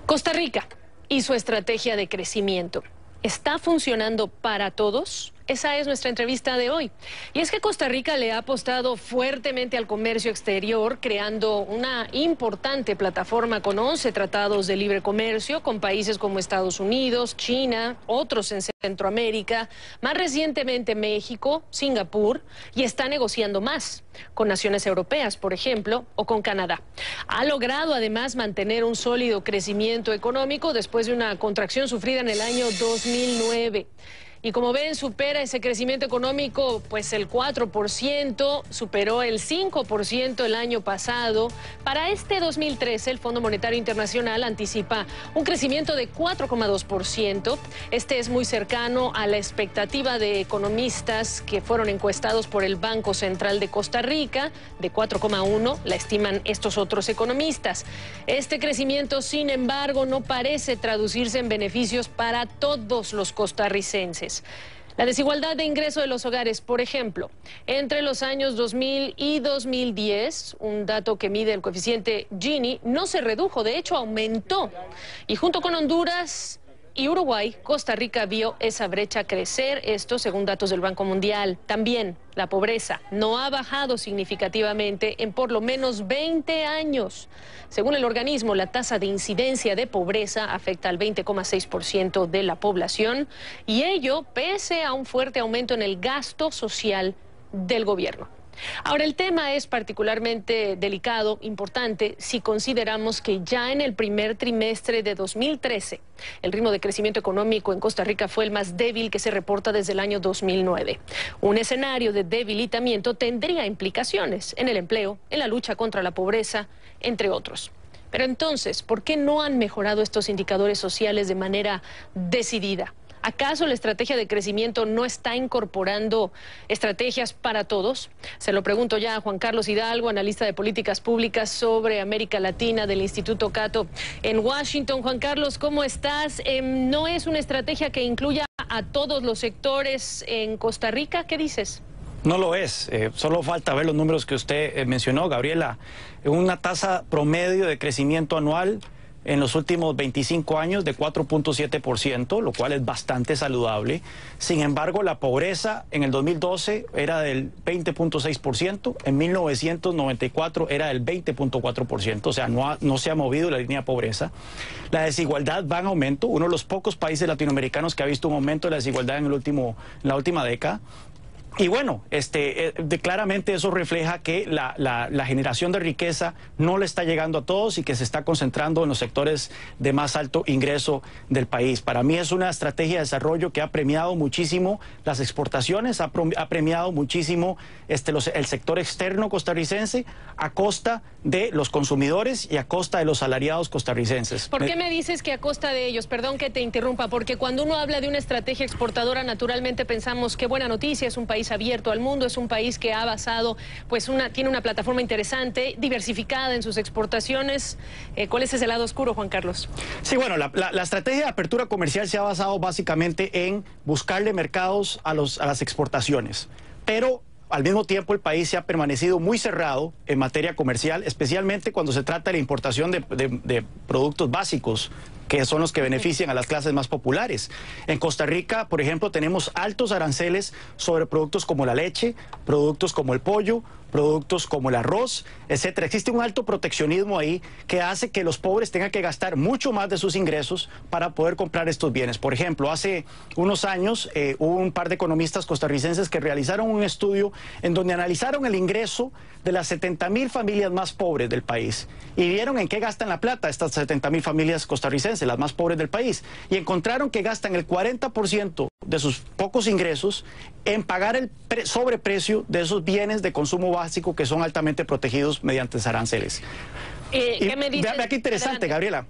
Costa Rica y su estrategia de crecimiento. ¿Está funcionando para todos? Esa es nuestra entrevista de hoy. Y es que Costa Rica le ha apostado fuertemente al comercio exterior, creando una importante plataforma con 11 tratados de libre comercio con países como Estados Unidos, China, otros en Centroamérica, más recientemente México, Singapur, y está negociando más con naciones europeas, por ejemplo, o con Canadá. Ha logrado además mantener un sólido crecimiento económico después de una contracción sufrida en el año 2009. Y como ven, supera ese crecimiento económico, pues el 4%, superó el 5% el año pasado. Para este 2013, el Fondo Monetario Internacional anticipa un crecimiento de 4,2%. Este es muy cercano a la expectativa de economistas que fueron encuestados por el Banco Central de Costa Rica, de 4,1%, la estiman estos otros economistas. Este crecimiento, sin embargo, no parece traducirse en beneficios para todos los costarricenses. La desigualdad de ingreso de los hogares, por ejemplo, entre los años 2000 y 2010, un dato que mide el coeficiente Gini, no se redujo, de hecho aumentó. Y junto con Honduras y Uruguay, Costa Rica vio esa brecha crecer, esto según datos del Banco Mundial. También la pobreza no ha bajado significativamente en por lo menos 20 años. Según el organismo, la tasa de incidencia de pobreza afecta al 20,6% de la población, y ello pese a un fuerte aumento en el gasto social del gobierno. Ahora, el tema es particularmente delicado, importante, si consideramos que ya en el primer trimestre de 2013, el ritmo de crecimiento económico en Costa Rica fue el más débil que se reporta desde el año 2009. Un escenario de debilitamiento tendría implicaciones en el empleo, en la lucha contra la pobreza, entre otros. Pero entonces, ¿por qué no han mejorado estos indicadores sociales de manera decidida? ¿Acaso la estrategia de crecimiento no está incorporando estrategias para todos? Se lo pregunto ya a Juan Carlos Hidalgo, analista de políticas públicas sobre América Latina del Instituto Cato en Washington. Juan Carlos, ¿cómo estás? ¿No es una estrategia que incluya a todos los sectores en Costa Rica? ¿Qué dices? No lo es, solo falta ver los números que usted mencionó, Gabriela. Una tasa promedio de crecimiento anual en los últimos 25 años de 4,7%, lo cual es bastante saludable. Sin embargo, la pobreza en el 2012 era del 20,6%, en 1994 era del 20,4%, o sea, no se ha movido la línea de pobreza. La desigualdad va en aumento, uno de los pocos países latinoamericanos que ha visto un aumento de la desigualdad en la última década. Y bueno, claramente eso refleja que la generación de riqueza no le está llegando a todos y que se está concentrando en los sectores de más alto ingreso del país. Para mí es una estrategia de desarrollo que ha premiado muchísimo las exportaciones, ha premiado muchísimo el sector externo costarricense a costa de los consumidores y a costa de los salariados costarricenses. ¿Por qué me dices que a costa de ellos? Perdón que te interrumpa, porque cuando uno habla de una estrategia exportadora, naturalmente pensamos qué buena noticia, es un país abierto al mundo, es un país que ha basado, pues tiene una plataforma interesante, diversificada en sus exportaciones. ¿Cuál es ese lado oscuro, Juan Carlos? Sí, bueno, la estrategia de apertura comercial se ha basado básicamente en buscarle mercados a las exportaciones, pero al mismo tiempo el país se ha permanecido muy cerrado en materia comercial, especialmente cuando se trata de la importación de productos básicos, que son los que benefician a las clases más populares. En Costa Rica, por ejemplo, tenemos altos aranceles sobre productos como la leche, productos como el pollo, productos como el arroz, etcétera. Existe un alto proteccionismo ahí que hace que los pobres tengan que gastar mucho más de sus ingresos para poder comprar estos bienes. Por ejemplo, hace unos años hubo un par de economistas costarricenses que realizaron un estudio en donde analizaron el ingreso de las 70,000 familias más pobres del país y vieron en qué gastan la plata estas 70,000 familias costarricenses, las más pobres del país, y encontraron que gastan el 40% de sus pocos ingresos en pagar el sobreprecio de esos bienes de consumo básico que son altamente protegidos mediante aranceles. ¿Qué me dices? Vea qué interesante, Gabriela.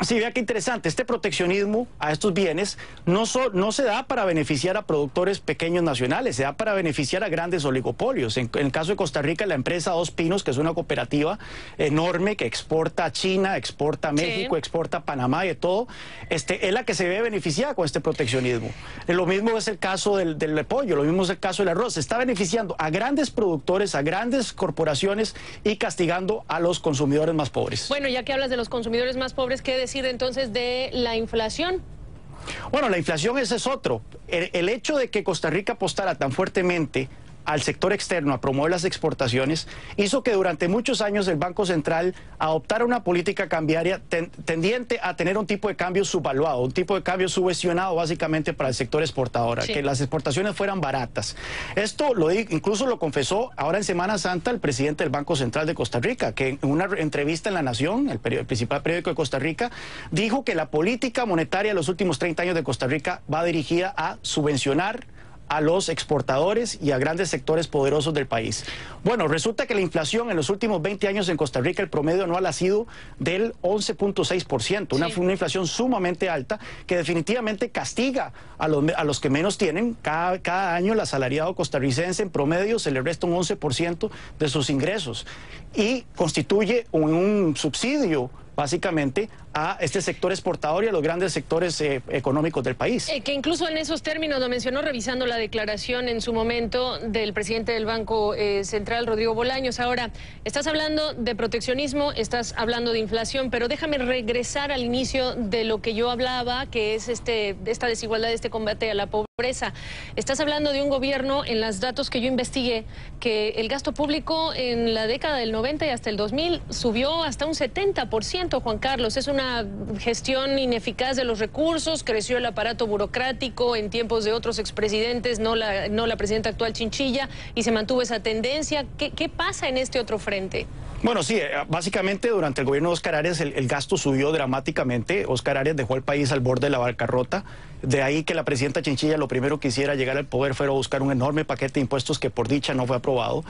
Sí, vea qué interesante, este proteccionismo a estos bienes no se da para beneficiar a productores pequeños nacionales, se da para beneficiar a grandes oligopolios. En el caso de Costa Rica, la empresa Dos Pinos, que es una cooperativa enorme que exporta a China, exporta a México, exporta a Panamá y de todo, es la que se ve beneficiada con este proteccionismo. Lo mismo es el caso del pollo, lo mismo es el caso del arroz. Se está beneficiando a grandes productores, a grandes corporaciones y castigando a los consumidores más pobres. Bueno, ya que hablas de los consumidores más pobres, ¿qué decir entonces de la inflación? Bueno, la inflación ese es otro. El hecho de que Costa Rica apostara tan fuertemente al sector externo a promover las exportaciones hizo que durante muchos años el Banco Central adoptara una política cambiaria tendiente a tener un tipo de cambio subvaluado, un tipo de cambio subvencionado básicamente para el sector exportador, sí, que las exportaciones fueran baratas. Esto incluso lo confesó ahora en Semana Santa el presidente del Banco Central de Costa Rica, que en una entrevista en La Nación, el principal periódico de Costa Rica, dijo que la política monetaria de los últimos 30 años de Costa Rica va dirigida a subvencionar a los exportadores y a grandes sectores poderosos del país. Bueno, resulta que la inflación en los últimos 20 años en Costa Rica, el promedio anual ha sido del 11.6%, una inflación sumamente alta que definitivamente castiga a los que menos tienen. Cada año el asalariado costarricense en promedio se le resta un 11% de sus ingresos y constituye un subsidio básicamente a este sector exportador y a los grandes sectores económicos del país. Que incluso en esos términos lo mencionó revisando la declaración en su momento del presidente del Banco Central, Rodrigo Bolaños. Ahora, estás hablando de proteccionismo, estás hablando de inflación, pero déjame regresar al inicio de lo que yo hablaba, que es esta desigualdad, este combate a la pobreza. Estás hablando de un gobierno, en los datos que yo investigué, que el gasto público en la década del 90 y hasta el 2000 subió hasta un 70%, Juan Carlos. Es una gestión ineficaz de los recursos, creció el aparato burocrático en tiempos de otros expresidentes, no la presidenta actual Chinchilla, y se mantuvo esa tendencia. ¿Qué pasa en este otro frente? Bueno, sí, básicamente durante el gobierno de Óscar Arias el gasto subió dramáticamente. Óscar Arias dejó el país al borde de la bancarrota. De ahí que la presidenta Chinchilla lo primero que hiciera llegar al poder fuera buscar un enorme paquete de impuestos que por dicha no fue aprobado.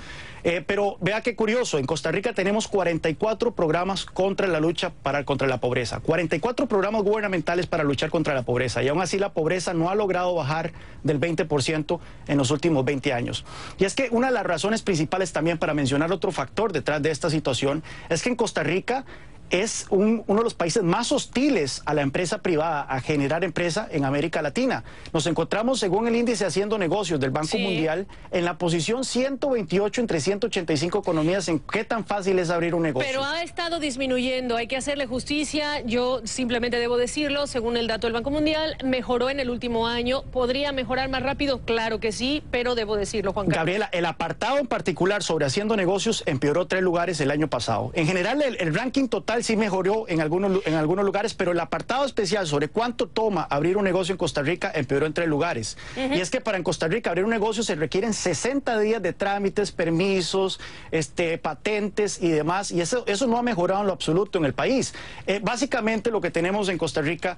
Pero vea qué curioso, en Costa Rica tenemos 44 programas contra la lucha contra la pobreza. 44 programas gubernamentales para luchar contra la pobreza. Y aún así la pobreza no ha logrado bajar del 20% en los últimos 20 años. Y es que una de las razones principales también, para mencionar otro factor detrás de esta situación, es que en Costa Rica es uno de los países más hostiles a la empresa privada, a generar empresa en América Latina. Nos encontramos, según el índice Haciendo Negocios del Banco Mundial, en la posición 128 entre 185 economías en qué tan fácil es abrir un negocio. Pero ha estado disminuyendo, hay que hacerle justicia. Yo simplemente debo decirlo, según el dato del Banco Mundial, mejoró en el último año. ¿Podría mejorar más rápido? Claro que sí, pero debo decirlo, Juan Carlos. Gabriela, el apartado en particular sobre Haciendo Negocios empeoró 3 lugares el año pasado. En general, el ranking total sí mejoró en algunos lugares, pero el apartado especial sobre cuánto toma abrir un negocio en Costa Rica empeoró en 3 lugares. Y es que para en Costa Rica abrir un negocio se requieren 60 días de trámites, permisos, patentes y demás, y eso no ha mejorado en lo absoluto en el país. Básicamente lo que tenemos en Costa Rica,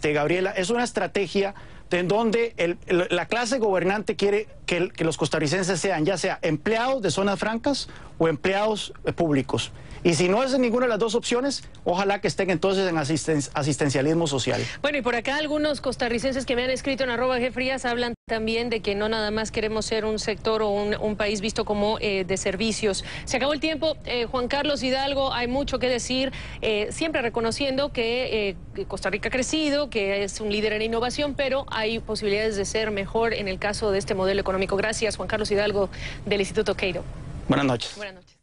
Gabriela, es una estrategia en donde la clase gobernante quiere que los costarricenses sean ya sea empleados de zonas francas o empleados públicos. Y si no es en ninguna de las dos opciones, ojalá que estén entonces en asistencialismo social. Bueno, y por acá algunos costarricenses que me han escrito en @gfrías hablan también de que no nada más queremos ser un sector o un país visto como de servicios. Se acabó el tiempo. Juan Carlos Hidalgo, hay mucho que decir, siempre reconociendo que Costa Rica ha crecido, que es un líder en innovación, pero hay posibilidades de ser mejor en el caso de este modelo económico. Gracias, Juan Carlos Hidalgo, del Instituto Cato. Buenas noches. Buenas noches.